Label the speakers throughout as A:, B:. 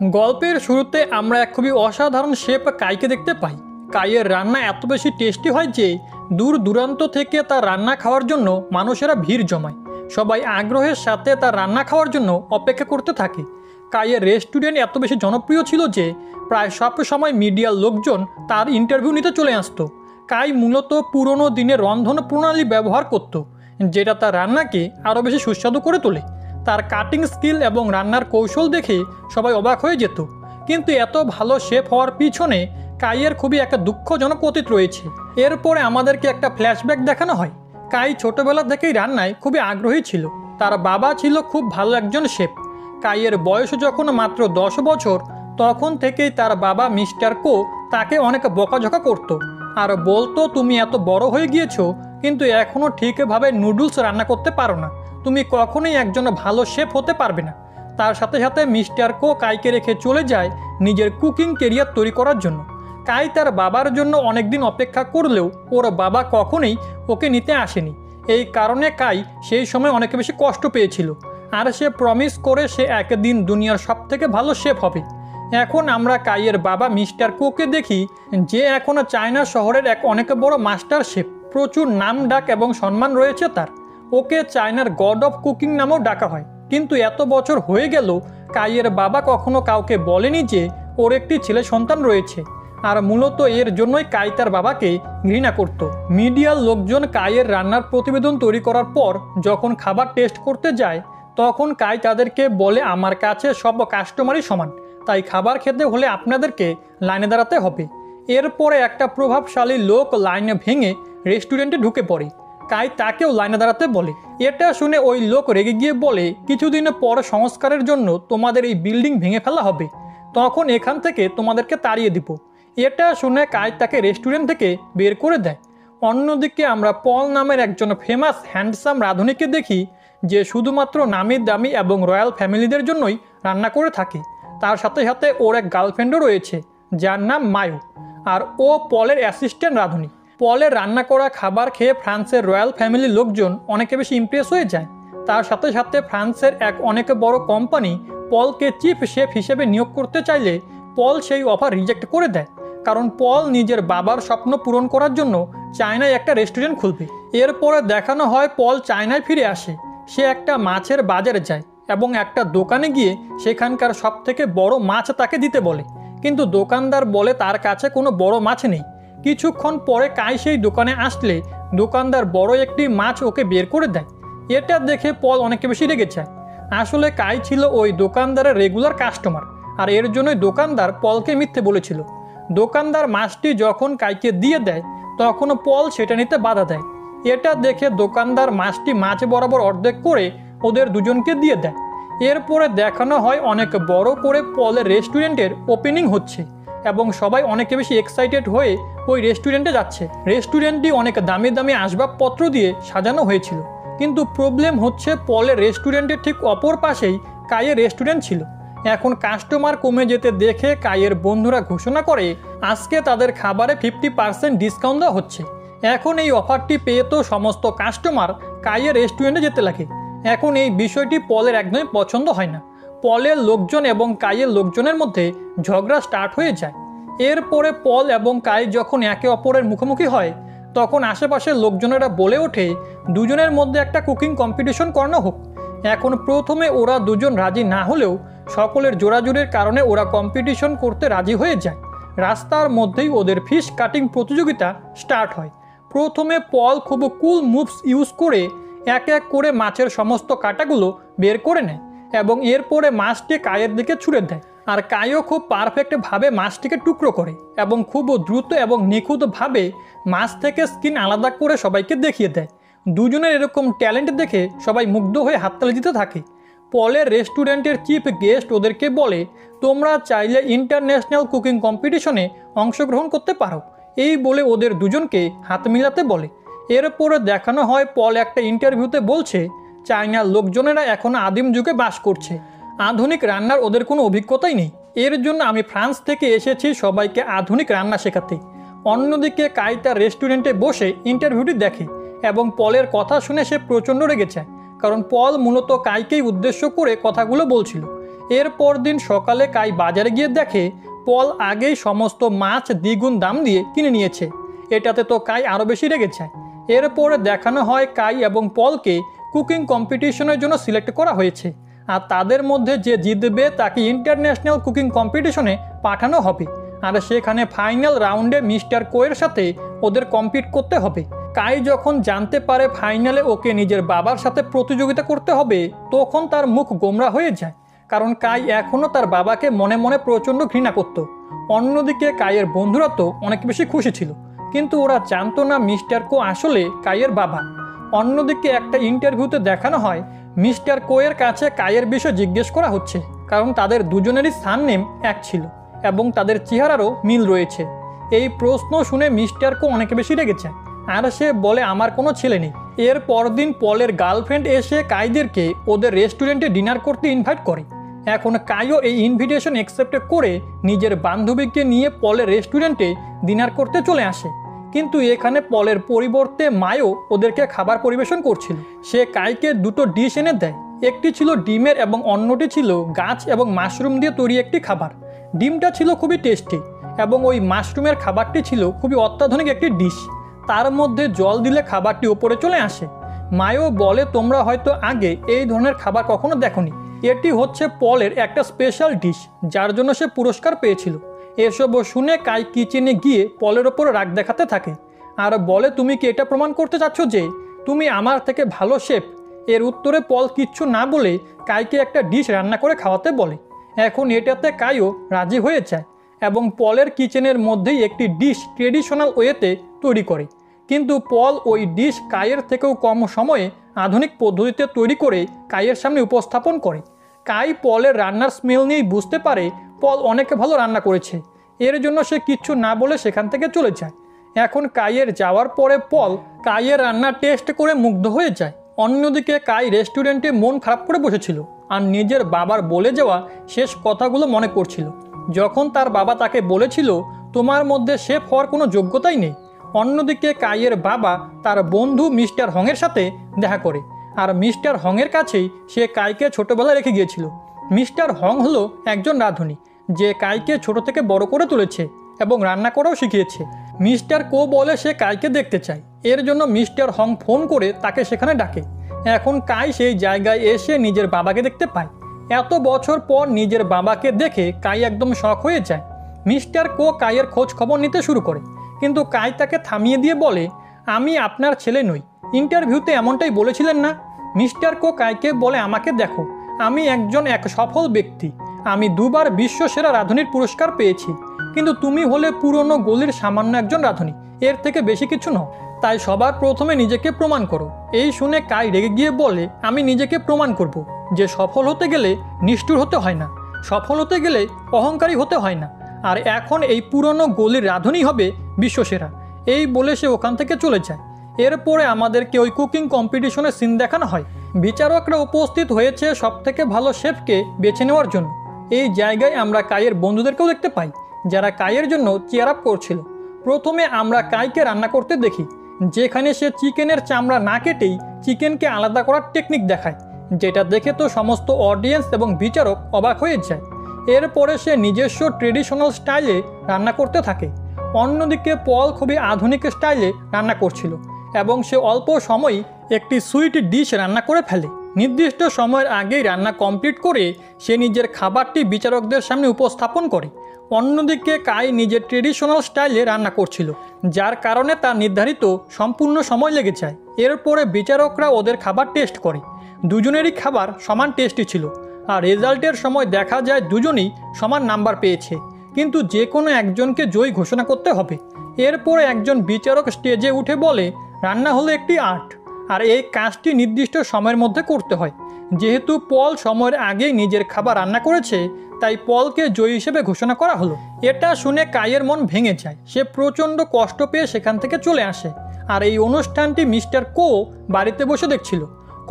A: গল্পের শুরুতে আমরা এক খুবই অসাধারণ শেফ কাইকে দেখতে পাই। কাইয়ের রান্না এত বেশি টেস্টি হয় যে দূর দূরান্ত থেকে তার রান্না খাওয়ার জন্য মানুষেরা ভিড় জমায়। সবাই আগ্রহের সাথে তার রান্না খাওয়ার জন্য অপেক্ষা করতে থাকে। কাইয়ের রেস্টুরেন্ট এত বেশি জনপ্রিয় ছিল যে প্রায় সব সময় মিডিয়ার লোকজন তার ইন্টারভিউ নিতে চলে আসতো। কাই মূলত পুরনো দিনের রন্ধন প্রণালী ব্যবহার করত, যেটা তার রান্নাকে আরও বেশি সুস্বাদু করে তোলে। তার কাটিং স্কিল এবং রান্নার কৌশল দেখে সবাই অবাক হয়ে যেত। কিন্তু এত ভালো শেফ হওয়ার পিছনে কাইয়ের খুবই একটা দুঃখজনক অতীত রয়েছে। এরপরে আমাদেরকে একটা ফ্ল্যাশব্যাক দেখানো হয়। কাই ছোটবেলা থেকেই রান্নায় খুবই আগ্রহী ছিল। তার বাবা ছিল খুব ভালো একজন শেফ। কাইয়ের বয়স যখন মাত্র 10 বছর, তখন থেকেই তার বাবা মিস্টার কো তাকে অনেক বকাঝকা করত আর বলতো, তুমি এত বড় হয়ে গিয়েছো কিন্তু এখনও ঠিকভাবে নুডলস রান্না করতে পারো না, তুমি কখনোই একজন ভালো শেফ হতে পারবে না। তার সাথে সাথে মিস্টার কো কাইকে রেখে চলে যায় নিজের কুকিং কেরিয়ার তৈরি করার জন্য। কাই তার বাবার জন্য অনেকদিন অপেক্ষা করলেও ওর বাবা কখনোই ওকে নিতে আসেনি। এই কারণে কাই সেই সময় অনেক বেশি কষ্ট পেয়েছিল আর সে প্রমিস করে সে একদিন দুনিয়ার সবথেকে ভালো শেফ হবে। এখন আমরা কাইয়ের বাবা মিস্টার কোকে দেখি, যে এখন চায়না শহরের এক অনেক বড় মাস্টার শেফ। প্রচুর নাম ডাক এবং সম্মান রয়েছে তার। ওকে চায়নার গড অফ কুকিং নামেও ডাকা হয়। কিন্তু এত বছর হয়ে গেল কাইয়ের বাবা কখনো কাউকে বলেনি যে ওর একটি ছেলে সন্তান রয়েছে। আর মূলত এর জন্যই কাই তার বাবাকে ঘৃণা করত। মিডিয়ার লোকজন কাইয়ের রান্নার প্রতিবেদন তৈরি করার পর যখন খাবার টেস্ট করতে যায়, তখন কাই তাদেরকে বলে, আমার কাছে সব কাস্টমারই সমান, তাই খাবার খেতে হলে আপনাদেরকে লাইনে দাঁড়াতে হবে। এরপরে একটা প্রভাবশালী লোক লাইনে ভেঙে রেস্টুরেন্টে ঢুকে পড়ে। কাই তাকেও লাইনে দাঁড়াতে বলে। এটা শুনে ওই লোক রেগে গিয়ে বলে, কিছুদিন পর সংস্কারের জন্য তোমাদের এই বিল্ডিং ভেঙে ফেলা হবে, তখন এখান থেকে তোমাদেরকে তাড়িয়ে দিব। এটা শুনে কাই তাকে রেস্টুরেন্ট থেকে বের করে দেয়। অন্যদিকে আমরা পল নামের একজন ফেমাস হ্যান্ডসাম রাঁধুনিকে দেখি, যে শুধুমাত্র নামি দামি এবং রয়্যাল ফ্যামিলিদের জন্যই রান্না করে থাকে। তার সাথে সাথে ওর এক গার্লফ্রেন্ডও রয়েছে যার নাম মায়ো, আর ও পলের অ্যাসিস্ট্যান্ট রাঁধুনি। পলের রান্না করা খাবার খেয়ে ফ্রান্সের রয়্যাল ফ্যামিলির লোকজন অনেকে বেশি ইমপ্রেস হয়ে যায়। তার সাথে সাথে ফ্রান্সের এক অনেক বড় কোম্পানি পলকে চিফ শেফ হিসেবে নিয়োগ করতে চাইলে পল সেই অফার রিজেক্ট করে দেয়, কারণ পল নিজের বাবার স্বপ্ন পূরণ করার জন্য চায়নায় একটা রেস্টুরেন্ট খুলবে। এরপরে দেখানো হয় পল চায়নায় ফিরে আসে। সে একটা মাছের বাজারে যায় এবং একটা দোকানে গিয়ে সেখানকার সবথেকে বড় মাছ তাকে দিতে বলে, কিন্তু দোকানদার বলে তার কাছে কোনো বড় মাছ নেই। কিছুক্ষণ পরে কাই সেই দোকানে আসলে দোকানদার বড় একটি মাছ ওকে বের করে দেয়। এটা দেখে পল অনেক বেশি রেগে যায়। আসলে কাই ছিল ওই দোকানদারের রেগুলার কাস্টমার, আর এর জন্যই দোকানদার পলকে মিথ্যে বলেছিল। দোকানদার মাছটি যখন কাইকে দিয়ে দেয়, তখনও পল সেটা নিতে বাধা দেয়। এটা দেখে দোকানদার মাছটি মাছ বরাবর অর্ধেক করে ওদের দুজনকে দিয়ে দেয়। এরপরে দেখানো হয় অনেক বড় করে পলের রেস্টুরেন্টের ওপেনিং হচ্ছে এবং সবাই অনেক বেশি এক্সাইটেড হয়ে ওই রেস্টুরেন্টে যাচ্ছে। রেস্টুরেন্টটি অনেক দামি দামি আসবাবপত্র দিয়ে সাজানো হয়েছিল, কিন্তু প্রবলেম হচ্ছে পলের রেস্টুরেন্টের ঠিক অপর পাশেই কাইয়ের রেস্টুরেন্ট ছিল। এখন কাস্টমার কমে যেতে দেখে কাইয়ের বন্ধুরা ঘোষণা করে আজকে তাদের খাবারে 50% ডিসকাউন্ট দেওয়া হচ্ছে। এখন এই অফারটি পেয়ে তো সমস্ত কাস্টমার কাইয়ের রেস্টুরেন্টে যেতে লাগে। এখন এই বিষয়টি পলের একদমই পছন্দ হয় না। পলের লোকজন এবং কাইয়ের লোকজনের মধ্যে ঝগড়া স্টার্ট হয়ে যায়। এরপরে পল এবং কাই যখন একে অপরের মুখোমুখি হয়, তখন আশেপাশের লোকজনেরা বলে ওঠে দুজনের মধ্যে একটা কুকিং কম্পিটিশন করানো হোক। এখন প্রথমে ওরা দুজন রাজি না হলেও সকলের জোরাজুরির কারণে ওরা কম্পিটিশন করতে রাজি হয়ে যায়। রাস্তার মধ্যেই ওদের ফিশ কাটিং প্রতিযোগিতা স্টার্ট হয়। প্রথমে পল খুব কুল মুভস ইউজ করে এক এক করে মাছের সমস্ত কাঁটাগুলো বের করে নেয় এবং এরপরে মাছটি কাইয়ের দিকে ছুঁড়ে দেয়। আর কাইও খুব পারফেক্টভাবে মাছটিকে টুকরো করে এবং খুব দ্রুত এবং নিখুঁতভাবে মাছ থেকে স্কিন আলাদা করে সবাইকে দেখিয়ে দেয়। দুজনের এরকম ট্যালেন্ট দেখে সবাই মুগ্ধ হয়ে হাততালি দিতে থাকে। পলের রেস্টুরেন্টের চিফ গেস্ট ওদেরকে বলে, তোমরা চাইলে ইন্টারন্যাশনাল কুকিং কম্পিটিশনে অংশগ্রহণ করতে পারো। এই বলে ওদের দুজনকে হাত মিলাতে বলে। এরপরে দেখানো হয় পল একটা ইন্টারভিউতে বলছে চায়নার লোকজনেরা এখনও আদিম যুগে বাস করছে, আধুনিক রান্নার ওদের কোনো অভিজ্ঞতাই নেই। এর জন্য আমি ফ্রান্স থেকে এসেছি সবাইকে আধুনিক রান্না শেখাতে। অন্যদিকে কাই তার রেস্টুরেন্টে বসে ইন্টারভিউটি দেখে এবং পলের কথা শুনে সে প্রচণ্ড রেগে যায়, কারণ পল মূলত কাইকেই উদ্দেশ্য করে কথাগুলো বলছিল। এর পরদিন সকালে কাই বাজারে গিয়ে দেখে পল আগেই সমস্ত মাছ দ্বিগুণ দাম দিয়ে কিনে নিয়েছে। এটাতে তো কাই আরও বেশি রেগে যায়। এরপরে দেখানো হয় কাই এবং পলকে কুকিং কম্পিটিশনের জন্য সিলেক্ট করা হয়েছে, আর তাদের মধ্যে যে জিতবে তাকে ইন্টারন্যাশনাল কুকিং কম্পিটিশনে পাঠানো হবে। আর সেখানে ফাইনাল রাউন্ডে মিস্টার কোয়ের সাথে ওদের কম্পিট করতে হবে। কাই যখন জানতে পারে ফাইনালে ওকে নিজের বাবার সাথে প্রতিযোগিতা করতে হবে, তখন তার মুখ গোমরা হয়ে যায়, কারণ কাই এখনও তার বাবাকে মনে মনে প্রচণ্ড ঘৃণা করত। অন্যদিকে কাইয়ের বন্ধুরা তো অনেক বেশি খুশি ছিল, কিন্তু ওরা জানতো না মিস্টার কো আসলে কাইয়ের বাবা। অন্যদিকে একটা ইন্টারভিউতে দেখানো হয় মিস্টার কোয়ের কাছে কাইয়ের বিষয়ে জিজ্ঞেস করা হচ্ছে, কারণ তাদের দুজনেরই সারনেম এক ছিল এবং তাদের চেহারারও মিল রয়েছে। এই প্রশ্ন শুনে মিস্টার কো অনেক বেশি রেগে যায়, আর সে বলে আমার কোনো ছেলে নেই। এর পরদিন পলের গার্লফ্রেন্ড এসে কাইদেরকে ওদের রেস্টুরেন্টে ডিনার করতে ইনভাইট করে। এখন কাইও এই ইনভিটেশন অ্যাকসেপ্ট করে নিজের বান্ধবীকে নিয়ে পলের রেস্টুরেন্টে ডিনার করতে চলে আসে। কিন্তু এখানে পলের পরিবর্তে মায়ও ওদেরকে খাবার পরিবেশন করছিল। সে কাইকে দুটো ডিশ এনে দেয়, একটি ছিল ডিমের এবং অন্যটি ছিল গাছ এবং মাশরুম দিয়ে তৈরি একটি খাবার। ডিমটা ছিল খুবই টেস্টি এবং ওই মাশরুমের খাবারটি ছিল খুবই অত্যাধুনিক একটি ডিশ। তার মধ্যে জল দিলে খাবারটি উপরে চলে আসে। মায়ও বলে তোমরা হয়তো আগে এই ধরনের খাবার কখনো দেখোনি, এটি হচ্ছে পলের একটা স্পেশাল ডিশ যার জন্য সে পুরস্কার পেয়েছিল। এসব শুনে কাই কিচেনে গিয়ে পলের ওপর রাগ দেখাতে থাকে আর বলে তুমি কি এটা প্রমাণ করতে চাচ্ছ যে তুমি আমার থেকে ভালো শেফ? এর উত্তরে পল কিচ্ছু না বলে কাইকে একটা ডিশ রান্না করে খাওয়াতে বলে। এখন এটাতে কাইও রাজি হয়ে যায় এবং পলের কিচেনের মধ্যেই একটি ডিশ ট্রেডিশনাল ওয়েতে তৈরি করে। কিন্তু পল ওই ডিশ কাইয়ের থেকেও কম সময়ে আধুনিক পদ্ধতিতে তৈরি করে কাইয়ের সামনে উপস্থাপন করে। কাই পলের রান্নার স্মেল নিয়েই বুঝতে পারে পল অনেক ভালো রান্না করেছে। এর জন্য সে কিচ্ছু না বলে সেখান থেকে চলে যায়। এখন কাইয়ের যাওয়ার পরে পল কাইয়ের রান্না টেস্ট করে মুগ্ধ হয়ে যায়। অন্যদিকে কাই রেস্টুরেন্টে মন খারাপ করে বসেছিল আর নিজের বাবার বলে যাওয়া শেষ কথাগুলো মনে করছিল, যখন তার বাবা তাকে বলেছিল তোমার মধ্যে শেফ হওয়ার কোনো যোগ্যতাই নেই। অন্যদিকে কাইয়ের বাবা তার বন্ধু মিস্টার হংয়ের সাথে দেখা করে, আর মিস্টার হংয়ের কাছেই সে কাইকে ছোটবেলায় রেখে গিয়েছিল। মিস্টার হং হলো একজন রাঁধুনি যে কাইকে ছোট থেকে বড় করে তুলেছে এবং রান্না করাও শিখিয়েছে। মিস্টার কো বলে সে কাইকে দেখতে চায়, এর জন্য মিস্টার হং ফোন করে তাকে সেখানে ডাকে। এখন কাই সেই জায়গায় এসে নিজের বাবাকে দেখতে পায়। এত বছর পর নিজের বাবাকে দেখে কাই একদম শক হয়ে যায়। মিস্টার কো কাইয়ের খোঁজ খবর নিতে শুরু করে, কিন্তু কাই তাকে থামিয়ে দিয়ে বলে আমি আপনার ছেলে নই, ইন্টারভিউতে এমনটাই বলেছিলেন না? মিস্টার কো কাইকে বলে আমাকে দেখো, আমি এক সফল ব্যক্তি, আমি 2 বার বিশ্ব সেরা রাঁধুনির পুরস্কার পেয়েছি, কিন্তু তুমি হলে পুরনো গলির সামান্য একজন রাঁধুনি, এর থেকে বেশি কিছু নও। তাই সবার প্রথমে নিজেকে প্রমাণ করো। এই শুনে কাই রেগে গিয়ে বলে আমি নিজেকে প্রমাণ করব যে সফল হতে গেলে নিষ্ঠুর হতে হয় না, সফল হতে গেলে অহংকারী হতে হয় না, আর এখন এই পুরনো গলির রাঁধুনি হবে বিশ্বসেরা। এই বলে সে ওখান থেকে চলে যায়। এরপরে আমাদেরকে ওই কুকিং কম্পিটিশনের সিন দেখানো হয়। বিচারকরা উপস্থিত হয়েছে সবথেকে ভালো শেফকে বেছে নেওয়ার জন্য। এই জায়গায় আমরা কাইয়ের বন্ধুদেরকেও দেখতে পাই যারা কাইয়ের জন্য চেয়ার আপ করছিল। প্রথমে আমরা কাইকে রান্না করতে দেখি, যেখানে সে চিকেনের চামড়া না কেটেই চিকেনকে আলাদা করার টেকনিক দেখায়, যেটা দেখে তো সমস্ত অডিয়েন্স এবং বিচারক অবাক হয়ে যায়। এরপরে সে নিজস্ব ট্রেডিশনাল স্টাইলে রান্না করতে থাকে। অন্যদিকে পল খুবই আধুনিক স্টাইলে রান্না করছিল এবং সে অল্প সময়ই একটি সুইট ডিশ রান্না করে ফেলে। নির্দিষ্ট সময়ের আগেই রান্না কমপ্লিট করে সে নিজের খাবারটি বিচারকদের সামনে উপস্থাপন করে। অন্যদিকে কাই নিজের ট্রেডিশনাল স্টাইলে রান্না করছিল, যার কারণে তার নির্ধারিত সম্পূর্ণ সময় লেগে যায়। এরপরে বিচারকরা ওদের খাবার টেস্ট করে। দুজনেরই খাবার সমান টেস্টি ছিল, আর রেজাল্টের সময় দেখা যায় দুজনেই সমান নাম্বার পেয়েছে, কিন্তু যে কোনো একজনকে জয়ী ঘোষণা করতে হবে। এরপরে একজন বিচারক স্টেজে উঠে বলে রান্না হলো একটি আর্ট, আর এই কাজটি নির্দিষ্ট সময়ের মধ্যে করতে হয়। যেহেতু পল সময়ের আগেই নিজের খাবার রান্না করেছে, তাই পলকে জয়ী হিসেবে ঘোষণা করা হলো। এটা শুনে কাইয়ের মন ভেঙে যায়, সে প্রচণ্ড কষ্ট পেয়ে সেখান থেকে চলে আসে। আর এই অনুষ্ঠানটি মিস্টার কো বাড়িতে বসে দেখছিল।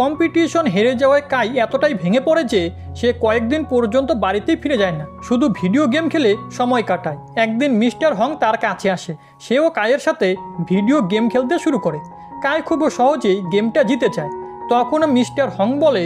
A: কম্পিটিশন হেরে যাওয়ায় কাই এতটাই ভেঙে পড়ে যে সে কয়েকদিন পর্যন্ত বাড়িতেই ফিরে যায় না, শুধু ভিডিও গেম খেলে সময় কাটায়। একদিন মিস্টার হং তার কাছে আসে, সেও কাইয়ের সাথে ভিডিও গেম খেলতে শুরু করে। কাই খুব সহজেই গেমটা জিতে যায়। তখন মিস্টার হং বলে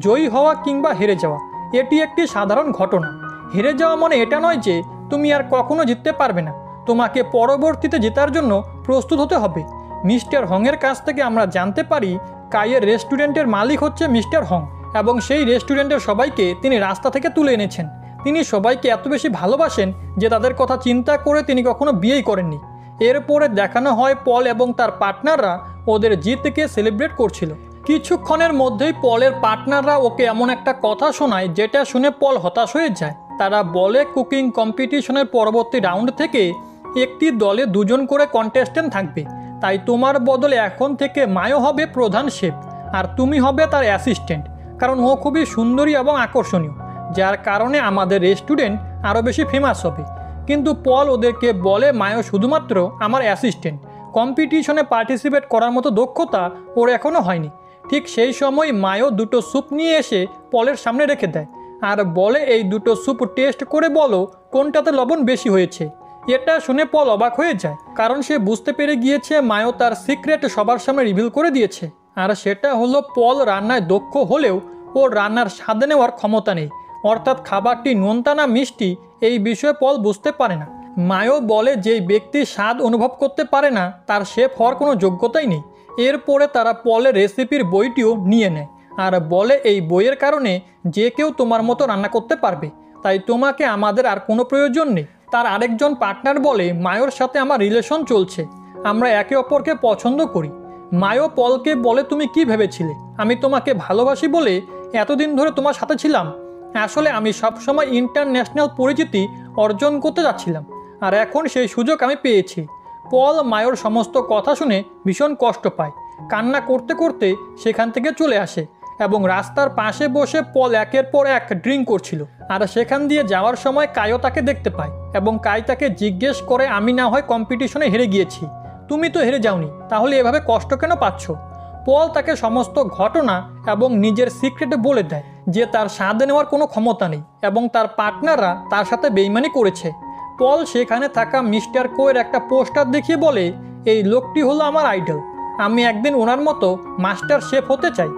A: জয়ী হওয়া কিংবা হেরে যাওয়া এটি একটি সাধারণ ঘটনা। হেরে যাওয়া মানে এটা নয় যে তুমি আর কখনো জিততে পারবে না, তোমাকে পরবর্তীতে জেতার জন্য প্রস্তুত হতে হবে। মিস্টার হংয়ের কাছ থেকে আমরা জানতে পারি কাইয়ের রেস্টুরেন্টের মালিক হচ্ছে মিস্টার হং, এবং সেই রেস্টুরেন্টের সবাইকে তিনি রাস্তা থেকে তুলে এনেছেন। তিনি সবাইকে এত বেশি ভালোবাসেন যে তাদের কথা চিন্তা করে তিনি কখনো বিয়েই করেননি। এরপরে দেখানো হয় পল এবং তার পার্টনাররা ওদের জিতকে সেলিব্রেট করছিল। কিছুক্ষণের মধ্যেই পলের পার্টনাররা ওকে এমন একটা কথা শোনায় যেটা শুনে পল হতাশ হয়ে যায়। তারা বলে কুকিং কম্পিটিশনের পরবর্তী রাউন্ড থেকে একটি দলে 2 জন করে কন্টেস্টেন্ট থাকবে, তাই তোমার বদলে এখন থেকে মায়ো হবে প্রধান শেফ আর তুমি হবে তার অ্যাসিস্ট্যান্ট, কারণ ও খুবই সুন্দরী এবং আকর্ষণীয়, যার কারণে আমাদের রেস্টুরেন্ট আরও বেশি ফেমাস হবে। কিন্তু পল ওদেরকে বলে মায়ো শুধুমাত্র আমার অ্যাসিস্ট্যান্ট, কম্পিটিশনে পার্টিসিপেট করার মতো দক্ষতা ওর এখনও হয়নি। ঠিক সেই সময় মায়ো 2টো স্যুপ নিয়ে এসে পলের সামনে রেখে দেয় আর বলে এই 2টো স্যুপ টেস্ট করে বলো কোনটাতে লবণ বেশি হয়েছে। এটা শুনে পল অবাক হয়ে যায়, কারণ সে বুঝতে পেরে গিয়েছে মায়ো তার সিক্রেট সবার সামনে রিভিল করে দিয়েছে। আর সেটা হলো পল রান্নায় দক্ষ হলেও ওর রান্নার স্বাদ নেওয়ার ক্ষমতা নেই, অর্থাৎ খাবারটি নোনতা না মিষ্টি এই বিষয়ে পল বুঝতে পারে না। মায়ো বলে যেই ব্যক্তি স্বাদ অনুভব করতে পারে না তার শেফ হওয়ার কোনো যোগ্যতাই নেই। এরপরে তারা পলের রেসিপির বইটিও নিয়ে নেয় আর বলে এই বইয়ের কারণে যে কেউ তোমার মতো রান্না করতে পারবে, তাই তোমাকে আমাদের আর কোনো প্রয়োজন নেই। তার আরেকজন পার্টনার বলে মায়োর সাথে আমার রিলেশন চলছে, আমরা একে অপরকে পছন্দ করি। মায়ো পলকে বলে তুমি কি ভেবেছিলে আমি তোমাকে ভালোবাসি বলে এতদিন ধরে তোমার সাথে ছিলাম? আসলে আমি সবসময় ইন্টারন্যাশনাল পরিচিতি অর্জন করতে যাচ্ছিলাম আর এখন সেই সুযোগ আমি পেয়েছি। পল মায়োর সমস্ত কথা শুনে ভীষণ কষ্ট পায়, কান্না করতে করতে সেখান থেকে চলে আসে এবং রাস্তার পাশে বসে পল একের পর এক ড্রিঙ্ক করছিল। আর সেখান দিয়ে যাওয়ার সময় কাইও তাকে দেখতে পায় এবং কাই তাকে জিজ্ঞেস করে আমি না হয় কম্পিটিশনে হেরে গিয়েছি, তুমি তো হেরে যাওনি, তাহলে এভাবে কষ্ট কেন পাচ্ছ? পল তাকে সমস্ত ঘটনা এবং নিজের সিক্রেটে বলে দেয় যে তার স্বাদ নেওয়ার কোনো ক্ষমতা নেই এবং তার পার্টনাররা তার সাথে বেইমানি করেছে। পল সেখানে থাকা মিস্টার কোয়ের একটা পোস্টার দেখিয়ে বলে এই লোকটি হলো আমার আইডল, আমি একদিন ওনার মতো মাস্টার শেফ হতে চাই।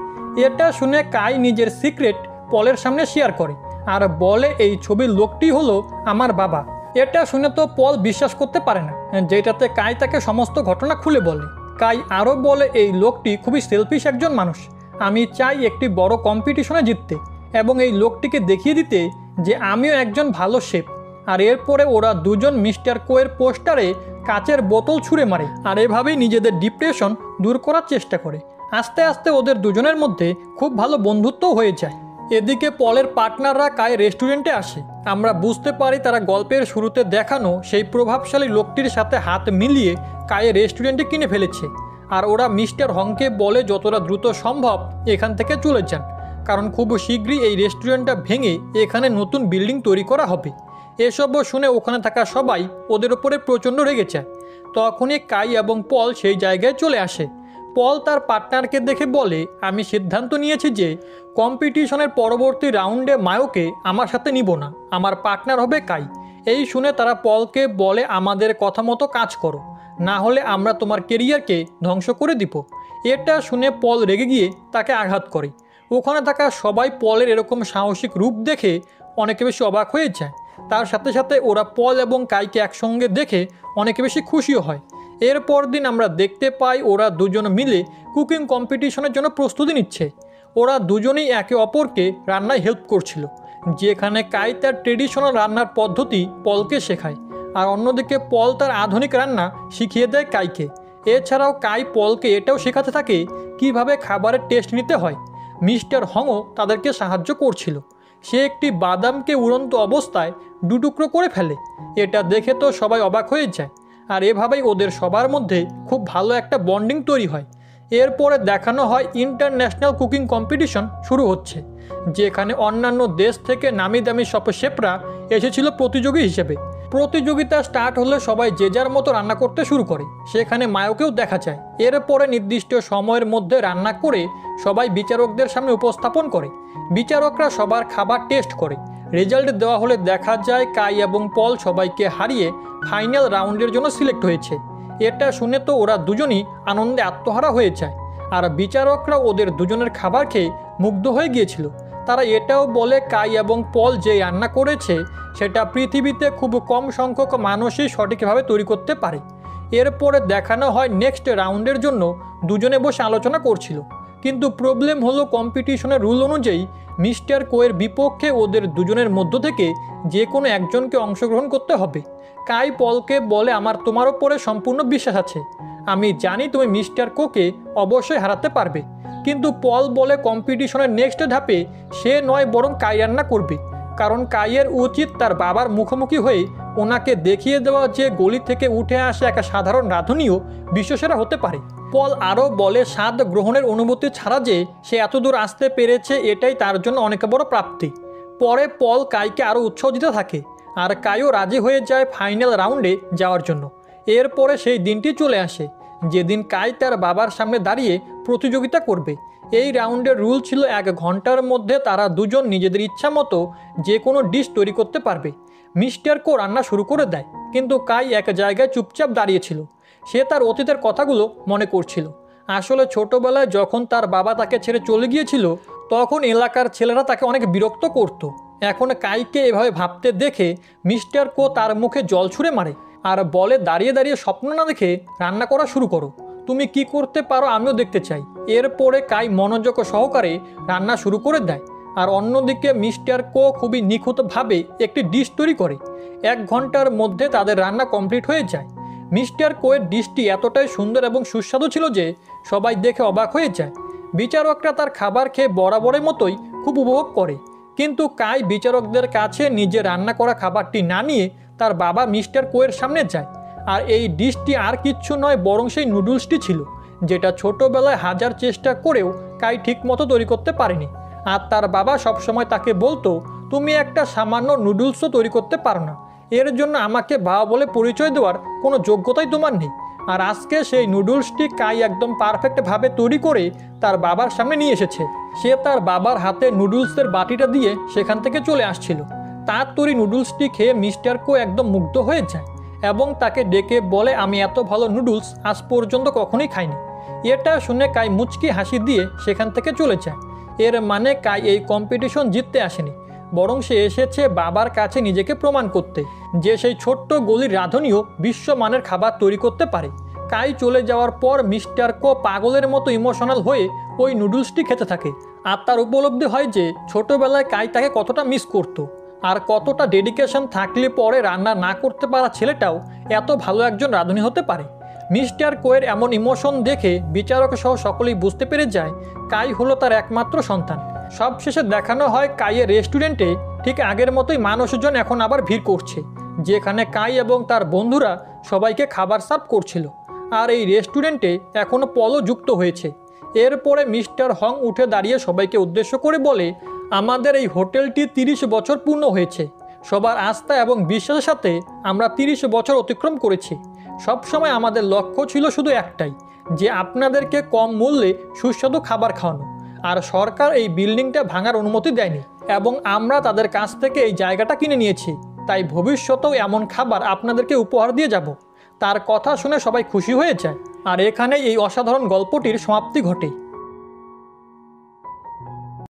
A: এটা শুনে কাই নিজের সিক্রেট পলের সামনে শেয়ার করে আর বলে এই ছবির লোকটি হলো আমার বাবা। এটা শুনে তো পল বিশ্বাস করতে পারে না, যেটাতে কাই তাকে সমস্ত ঘটনা খুলে বলে। কাই আরও বলে এই লোকটি খুবই সেলফিশ একজন মানুষ, আমি চাই একটি বড় কম্পিটিশনে জিততে এবং এই লোকটিকে দেখিয়ে দিতে যে আমিও একজন ভালো শেফ। আর এরপরে ওরা 2 জন মিস্টার কোয়ের পোস্টারে কাচের বোতল ছুঁড়ে মারে আর এভাবেই নিজেদের ডিপ্রেশন দূর করার চেষ্টা করে। আস্তে আস্তে ওদের 2 জনের মধ্যে খুব ভালো বন্ধুত্ব হয়ে যায়। এদিকে পলের পার্টনাররা কাই রেস্টুরেন্টে আসে। আমরা বুঝতে পারি তারা গল্পের শুরুতে দেখানো সেই প্রভাবশালী লোকটির সাথে হাত মিলিয়ে কাই রেস্টুরেন্টে কিনে ফেলেছে আর ওরা মিস্টার হংকে বলে যতটা দ্রুত সম্ভব এখান থেকে চলে যান, কারণ খুব শীঘ্রই এই রেস্টুরেন্টটা ভেঙে এখানে নতুন বিল্ডিং তৈরি করা হবে। এসবও শুনে ওখানে থাকা সবাই ওদের ওপরে প্রচণ্ড রেগে যায়। তখনই কাই এবং পল সেই জায়গায় চলে আসে। পল তার পার্টনারকে দেখে বলে আমি সিদ্ধান্ত নিয়েছি যে কম্পিটিশনের পরবর্তী রাউন্ডে মায়োকে আমার সাথে নিব না, আমার পার্টনার হবে কাই। এই শুনে তারা পলকে বলে আমাদের কথা মতো কাজ করো, না হলে আমরা তোমার কেরিয়ারকে ধ্বংস করে দিব। এটা শুনে পল রেগে গিয়ে তাকে আঘাত করে। ওখানে থাকা সবাই পলের এরকম সাহসিক রূপ দেখে অনেকে বেশি অবাক হয়ে যায়। তার সাথে সাথে ওরা পল এবং কাইকে একসঙ্গে দেখে অনেকে বেশি খুশিও হয়। এরপর দিন আমরা দেখতে পাই ওরা 2 জন মিলে কুকিং কম্পিটিশনের জন্য প্রস্তুতি নিচ্ছে। ওরা 2 জনেই একে অপরকে রান্নায় হেল্প করছিল, যেখানে কাই তার ট্রেডিশনাল রান্নার পদ্ধতি পলকে শেখায় আর অন্যদিকে পল তার আধুনিক রান্না শিখিয়ে দেয় কাইকে। এছাড়াও কাই পলকে এটাও শেখাতে থাকে কিভাবে খাবারের টেস্ট নিতে হয়। মিস্টার হংও তাদেরকে সাহায্য করছিল। সে একটি বাদামকে উড়ন্ত অবস্থায় 2 টুকরো করে ফেলে। এটা দেখে তো সবাই অবাক হয়ে যায় আর এভাবেই ওদের সবার মধ্যে খুব ভালো একটা বন্ডিং তৈরি হয়। এরপরে দেখানো হয় ইন্টারন্যাশনাল কুকিং কম্পিটিশন শুরু হচ্ছে, যেখানে অন্যান্য দেশ থেকে নামি দামি সব শেফরা এসেছিল প্রতিযোগী হিসেবে। প্রতিযোগিতা স্টার্ট হলে সবাই যে যার মতো রান্না করতে শুরু করে। সেখানে মায়োকেও দেখা যায়। এরপরে নির্দিষ্ট সময়ের মধ্যে রান্না করে সবাই বিচারকদের সামনে উপস্থাপন করে। বিচারকরা সবার খাবার টেস্ট করে। রেজাল্ট দেওয়া হলে দেখা যায় কাই এবং পল সবাইকে হারিয়ে ফাইনাল রাউন্ডের জন্য সিলেক্ট হয়েছে। এটা শুনে তো ওরা 2 জনই আনন্দে আত্মহারা হয়ে যায় আর বিচারকরা ওদের 2 জনের খাবার খেয়ে মুগ্ধ হয়ে গিয়েছিল। তারা এটাও বলে কাই এবং পল যে রান্না করেছে সেটা পৃথিবীতে খুব কম সংখ্যক মানুষই সঠিকভাবে তৈরি করতে পারে। এরপরে দেখানো হয় নেক্সট রাউন্ডের জন্য দুজনে বসে আলোচনা করছিল, কিন্তু প্রবলেম হলো কম্পিটিশনের রুল অনুযায়ী মিস্টার কোয়ের বিপক্ষে ওদের দুজনের মধ্য থেকে যে কোনো একজনকে অংশগ্রহণ করতে হবে। কাই পলকে বলে, আমার তোমার ওপরে সম্পূর্ণ বিশ্বাস আছে, আমি জানি তুমি মিস্টার কোকে অবশ্যই হারাতে পারবে। কিন্তু পল বলে কম্পিটিশনের নেক্সট ধাপে সে নয় বরং কাই রান্না করবে, কারণ কাইয়ের উচিত তার বাবার মুখোমুখি হয়ে ওনাকে দেখিয়ে দেওয়া যে গলি থেকে উঠে আসে একটা সাধারণ রাঁধুনিও বিশ্বসেরা হতে পারে। পল আরও বলে স্বাদ গ্রহণের অনুভূতি ছাড়া যে সে এত দূর আসতে পেরেছে এটাই তার জন্য অনেক বড় প্রাপ্তি। পরে পল কাইকে আরও উৎসাহ দিতে থাকে আর কাইও রাজি হয়ে যায় ফাইনাল রাউন্ডে যাওয়ার জন্য। এরপরে সেই দিনটি চলে আসে যেদিন কাই তার বাবার সামনে দাঁড়িয়ে প্রতিযোগিতা করবে। এই রাউন্ডের রুল ছিল 1 ঘন্টার মধ্যে তারা দুজন নিজেদের ইচ্ছা মতো যে কোনো ডিশ তৈরি করতে পারবে। মিস্টার কো রান্না শুরু করে দেয়, কিন্তু কাই এক জায়গায় চুপচাপ দাঁড়িয়েছিল। সে তার অতীতের কথাগুলো মনে করছিল। আসলে ছোটবেলায় যখন তার বাবা তাকে ছেড়ে চলে গিয়েছিল তখন এলাকার ছেলেরা তাকে অনেক বিরক্ত করত। এখন কাইকে এভাবে ভাবতে দেখে মিস্টার কো তার মুখে জল ছুঁড়ে মারে আর বলে, দাঁড়িয়ে দাঁড়িয়ে স্বপ্ন না দেখে রান্না করা শুরু করো, তুমি কি করতে পারো আমিও দেখতে চাই। এরপরে কাই মনোযোগ সহকারে রান্না শুরু করে দেয় আর অন্যদিকে মিস্টার কো খুবই নিখুঁতভাবে একটি ডিশ তৈরি করে। 1 ঘন্টার মধ্যে তাদের রান্না কমপ্লিট হয়ে যায়। মিস্টার কোয়ের ডিশটি এতটাই সুন্দর এবং সুস্বাদু ছিল যে সবাই দেখে অবাক হয়ে যায়। বিচারকরা তার খাবার খেয়ে বরাবরের মতোই খুব উপভোগ করে, কিন্তু কাই বিচারকদের কাছে নিজে রান্না করা খাবারটি না নিয়ে তার বাবা মিস্টার কোয়ের সামনে যায়। আর এই ডিশটি আর কিচ্ছু নয় বরং সেই নুডলসটি ছিল, যেটা ছোটোবেলায় হাজার চেষ্টা করেও কাই ঠিকমতো তৈরি করতে পারেনি। আর তার বাবা সবসময় তাকে বলতো, তুমি একটা সামান্য নুডলসও তৈরি করতে পারো না, এর জন্য আমাকে বাবা বলে পরিচয় দেওয়ার কোনো যোগ্যতাই তোমার নেই। আর আজকে সেই নুডলসটি কাই একদম পারফেক্টভাবে তৈরি করে তার বাবার সামনে নিয়ে এসেছে। সে তার বাবার হাতে নুডলসের বাটিটা দিয়ে সেখান থেকে চলে আসছিল। তার তৈরি নুডলসটি খেয়ে মিস্টার কো একদম মুগ্ধ হয়ে যায় এবং তাকে ডেকে বলে, আমি এত ভালো নুডলস আজ পর্যন্ত কখনোই খাইনি। এটা শুনে কাই মুচকি হাসি দিয়ে সেখান থেকে চলে যায়। এর মানে কাই এই কম্পিটিশন জিততে আসেনি, বরং সে এসেছে বাবার কাছে নিজেকে প্রমাণ করতে যে সেই ছোট্ট গলির রাঁধুনিও বিশ্বমানের খাবার তৈরি করতে পারে। কাই চলে যাওয়ার পর মিস্টার কো পাগলের মতো ইমোশনাল হয়ে ওই নুডলসটি খেতে থাকে। আর তার উপলব্ধি হয় যে ছোটবেলায় কাই তাকে কতটা মিস করতো আর কতটা ডেডিকেশন থাকলে পরে রান্না না করতে পারা ছেলেটাও এত ভালো একজন রাঁধুনি হতে পারে। মিস্টার কোয়ের এমন ইমোশন দেখে বিচারক সহ সকলেই বুঝতে পেরে যায় কাই হলো তার একমাত্র সন্তান। সবশেষে দেখানো হয় কাইয়ের রেস্টুরেন্টে ঠিক আগের মতোই মানুষজন এখন আবার ভিড় করছে, যেখানে কাই এবং তার বন্ধুরা সবাইকে খাবার সার্ভ করছিল। আর এই রেস্টুরেন্টে এখনও পলও যুক্ত হয়েছে। এরপরে মিস্টার হং উঠে দাঁড়িয়ে সবাইকে উদ্দেশ্য করে বলে, আমাদের এই হোটেলটি 30 বছর পূর্ণ হয়েছে। সবার আস্থা এবং বিশ্বাসের সাথে আমরা 30 বছর অতিক্রম করেছি। সবসময় আমাদের লক্ষ্য ছিল শুধু একটাই, যে আপনাদেরকে কম মূল্যে সুস্বাদু খাবার খাওয়ানো। আর সরকার এই বিল্ডিংটা ভাঙার অনুমতি দেয়নি এবং আমরা তাদের কাছ থেকে এই জায়গাটা কিনে নিয়েছি, তাই ভবিষ্যতেও এমন খাবার আপনাদেরকে উপহার দিয়ে যাব। তার কথা শুনে সবাই খুশি হয়ে যায় আর এখানেই এই অসাধারণ গল্পটির সমাপ্তি ঘটে।